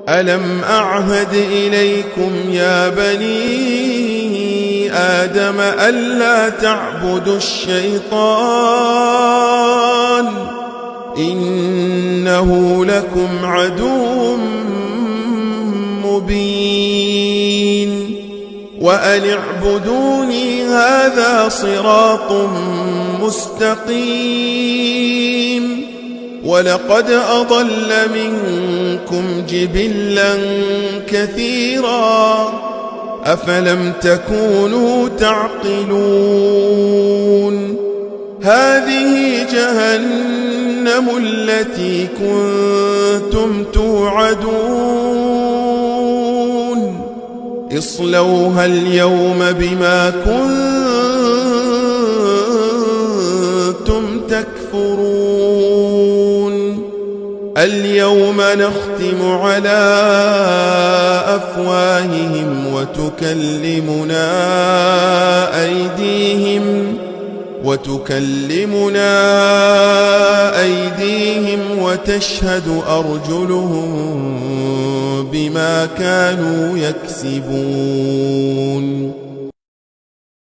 ألم أعهد إليكم يا بني آدم ألا تعبدوا الشيطان إنه لكم عدو مبين وأن اعبدوني هذا صراط مستقيم ولقد أضل منكم جبلا كثيرا أفلم تكونوا تعقلون هذه جهنم التي كنتم توعدون اصلوها اليوم بما كنتم تكفرون اليوم نختم على أفواههم وتكلمنا أيديهم وتشهد أرجلهم بما كانوا يكسبون